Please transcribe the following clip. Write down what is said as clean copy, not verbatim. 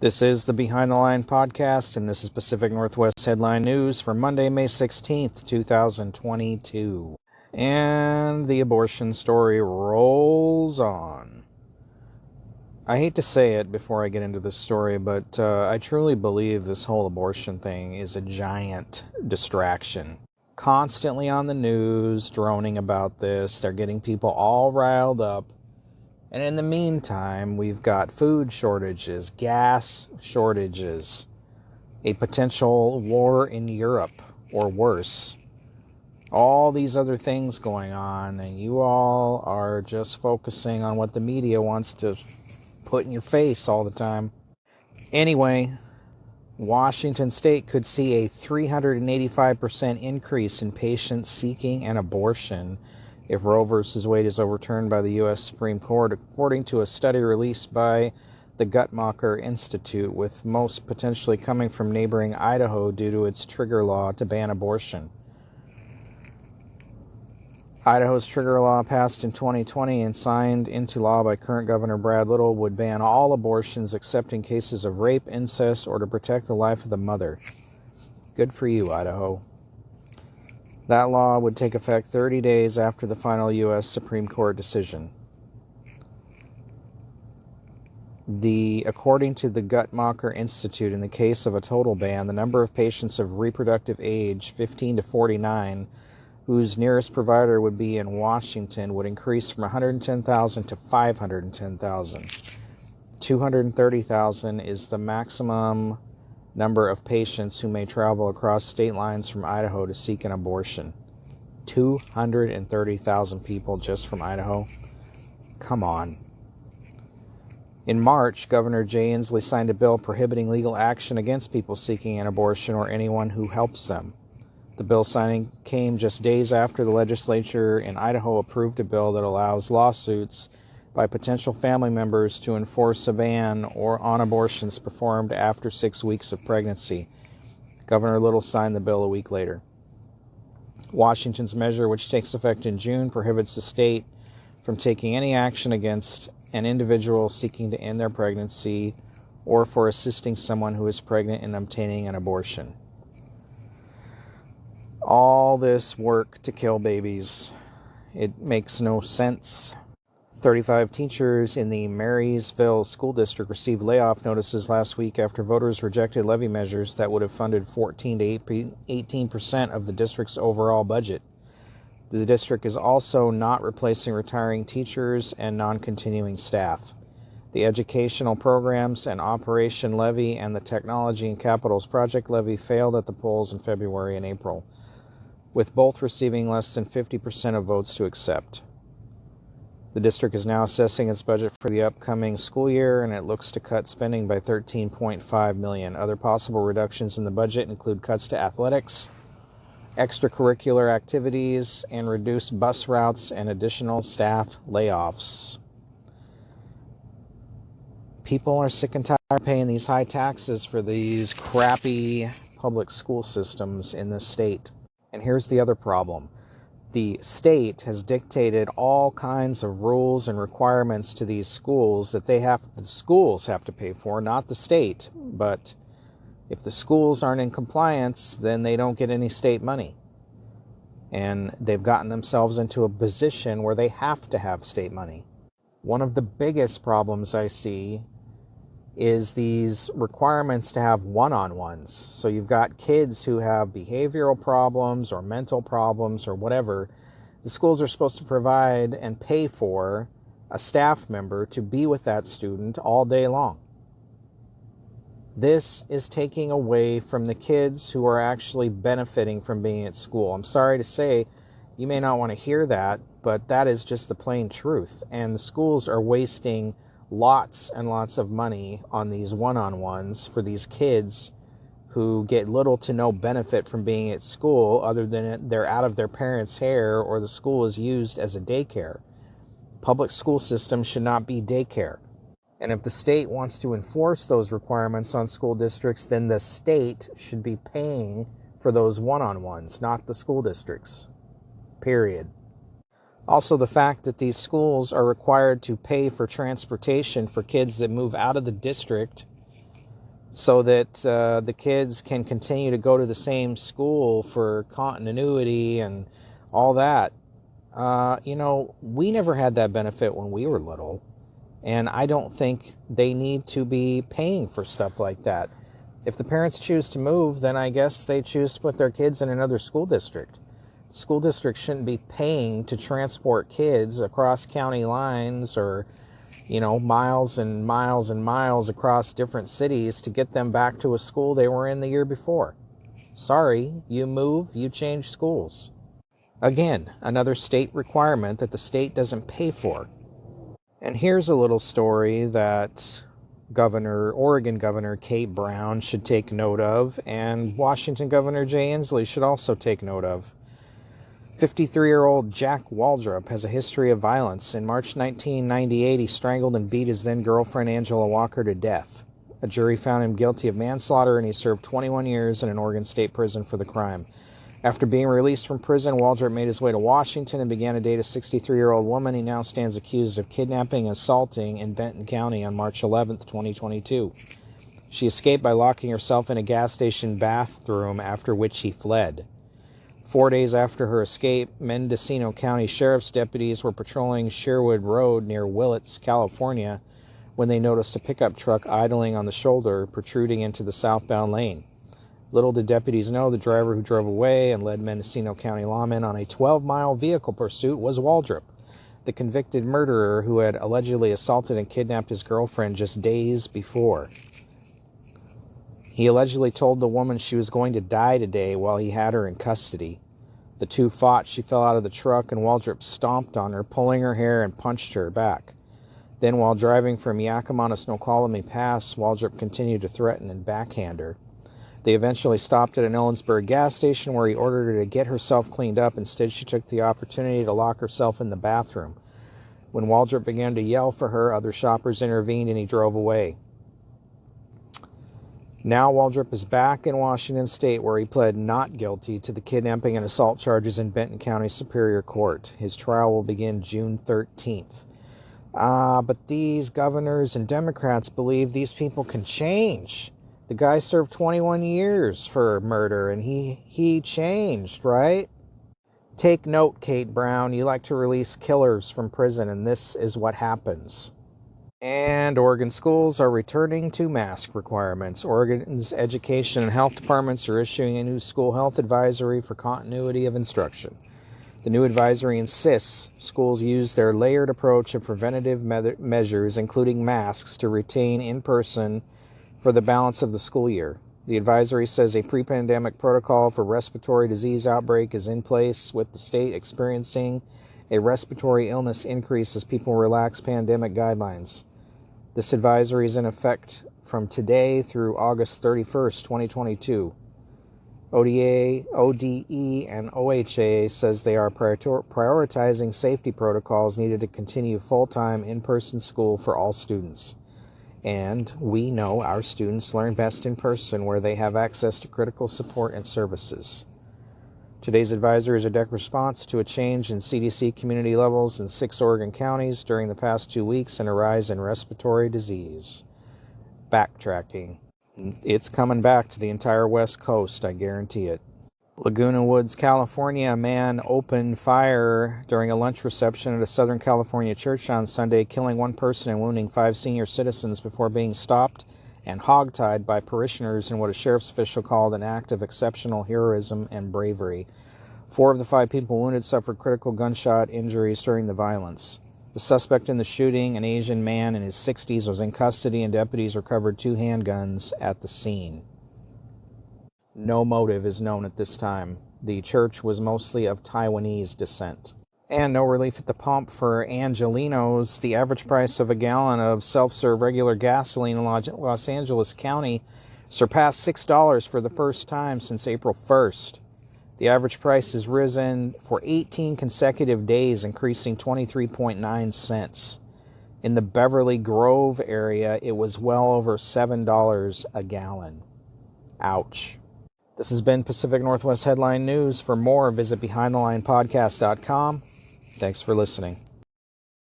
This is the Behind the Line podcast, and this is Pacific Northwest headline news for Monday, May 16th, 2022. And the abortion story rolls on. I hate to say it before I get into this story, but I truly believe this whole abortion thing is a giant distraction. Constantly on the news, droning about this. They're getting people all riled up. And in the meantime, we've got food shortages, gas shortages, a potential war in Europe, or worse. All these other things going on, and you all are just focusing on what the media wants to put in your face all the time. Anyway, Washington State could see a 385% increase in patients seeking an abortion if Roe v. Wade is overturned by the U.S. Supreme Court, according to a study released by the Guttmacher Institute, with most potentially coming from neighboring Idaho due to its trigger law to ban abortion. Idaho's trigger law, passed in 2020 and signed into law by current Governor Brad Little, would ban all abortions except in cases of rape, incest, or to protect the life of the mother. Good for you, Idaho. That law would take effect 30 days after the final U.S. Supreme Court decision. According to the Guttmacher Institute, in the case of a total ban, the number of patients of reproductive age 15 to 49 whose nearest provider would be in Washington would increase from 110,000 to 510,000. 230,000 is the maximum number of patients who may travel across state lines from Idaho to seek an abortion. 230,000 people just from Idaho? Come on. In March, Governor Jay Inslee signed a bill prohibiting legal action against people seeking an abortion or anyone who helps them. The bill signing came just days after the legislature in Idaho approved a bill that allows lawsuits by potential family members to enforce a ban on abortions performed after 6 weeks of pregnancy. Governor Little signed the bill a week later. Washington's measure, which takes effect in June, prohibits the state from taking any action against an individual seeking to end their pregnancy or for assisting someone who is pregnant in obtaining an abortion. All this work to kill babies. It makes no sense. 35 teachers in the Marysville school district received layoff notices last week after voters rejected levy measures that would have funded 14 to 18% of the district's overall budget. The district is also not replacing retiring teachers and non-continuing staff. The educational programs and operation levy and the technology and capitals project levy failed at the polls in February and April, with both receiving less than 50% of votes to accept. The district is now assessing its budget for the upcoming school year, and it looks to cut spending by $13.5 million. Other possible reductions in the budget include cuts to athletics, extracurricular activities, and reduced bus routes and additional staff layoffs. People are sick and tired of paying these high taxes for these crappy public school systems in this state. And here's the other problem. The state has dictated all kinds of rules and requirements to these schools that the schools have to pay for, not the state. But if the schools aren't in compliance, then they don't get any state money. And they've gotten themselves into a position where they have to have state money. One of the biggest problems I see is these requirements to have one-on-ones. So you've got kids who have behavioral problems or mental problems or whatever. The schools are supposed to provide and pay for a staff member to be with that student all day long. This is taking away from the kids who are actually benefiting from being at school. I'm sorry to say, you may not want to hear that, but that is just the plain truth. And the schools are wasting lots and lots of money on these one-on-ones for these kids who get little to no benefit from being at school other than they're out of their parents' hair or the school is used as a daycare. Public school systems should not be daycare. And if the state wants to enforce those requirements on school districts, then the state should be paying for those one-on-ones, not the school districts. Period. Also, the fact that these schools are required to pay for transportation for kids that move out of the district so that the kids can continue to go to the same school for continuity and all that. We never had that benefit when we were little, and I don't think they need to be paying for stuff like that. If the parents choose to move, then I guess they choose to put their kids in another school district. The school district shouldn't be paying to transport kids across county lines or, miles and miles and miles across different cities to get them back to a school they were in the year before. Sorry, you move, you change schools. Again, another state requirement that the state doesn't pay for. And here's a little story that Oregon Governor Kate Brown should take note of, and Washington Governor Jay Inslee should also take note of. 53-year-old Jack Waldrop has a history of violence. In March 1998, he strangled and beat his then-girlfriend Angela Walker to death. A jury found him guilty of manslaughter, and he served 21 years in an Oregon state prison for the crime. After being released from prison, Waldrop made his way to Washington and began to date a 63-year-old woman he now stands accused of kidnapping and assaulting in Benton County on March 11, 2022. She escaped by locking herself in a gas station bathroom, after which he fled. 4 days after her escape, Mendocino County Sheriff's deputies were patrolling Sherwood Road near Willits, California, when they noticed a pickup truck idling on the shoulder, protruding into the southbound lane. Little did deputies know the driver who drove away and led Mendocino County lawmen on a 12-mile vehicle pursuit was Waldrop, the convicted murderer who had allegedly assaulted and kidnapped his girlfriend just days before. He allegedly told the woman she was going to die today while he had her in custody. The two fought. She fell out of the truck, and Waldrop stomped on her, pulling her hair and punched her back. Then, while driving from Yakima to Snoqualmie Pass, Waldrop continued to threaten and backhand her. They eventually stopped at an Ellensburg gas station where he ordered her to get herself cleaned up. Instead, she took the opportunity to lock herself in the bathroom. When Waldrop began to yell for her, other shoppers intervened and he drove away. Now Waldrop is back in Washington State, where he pled not guilty to the kidnapping and assault charges in Benton County Superior Court. His trial will begin June 13th. But these governors and Democrats believe these people can change. The guy served 21 years for murder, and he changed, right? Take note, Kate Brown. You like to release killers from prison, and this is what happens. And Oregon schools are returning to mask requirements. Oregon's education and health departments are issuing a new school health advisory for continuity of instruction. The new advisory insists schools use their layered approach of preventative measures, including masks, to retain in-person for the balance of the school year. The advisory says a pre-pandemic protocol for respiratory disease outbreak is in place, with the state experiencing a respiratory illness increase as people relax pandemic guidelines. This advisory is in effect from today through August 31st, 2022. ODE, and OHA says they are prioritizing safety protocols needed to continue full-time in-person school for all students. And we know our students learn best in person, where they have access to critical support and services. Today's advisory is a direct response to a change in CDC community levels in 6 Oregon counties during the past 2 weeks and a rise in respiratory disease. Backtracking. It's coming back to the entire West Coast, I guarantee it. Laguna Woods, California, a man opened fire during a lunch reception at a Southern California church on Sunday, killing 1 person and wounding 5 senior citizens before being stopped and hogtied by parishioners in what a sheriff's official called an act of exceptional heroism and bravery. 4 of the 5 people wounded suffered critical gunshot injuries during the violence. The suspect in the shooting, an Asian man in his 60s, was in custody, and deputies recovered 2 handguns at the scene. No motive is known at this time. The church was mostly of Taiwanese descent. And no relief at the pump for Angelinos. The average price of a gallon of self-serve regular gasoline in Los Angeles County surpassed $6 for the first time since April 1st. The average price has risen for 18 consecutive days, increasing 23.9 cents. In the Beverly Grove area, it was well over $7 a gallon. Ouch. This has been Pacific Northwest Headline News. For more, visit BehindTheLinePodcast.com. Thanks for listening.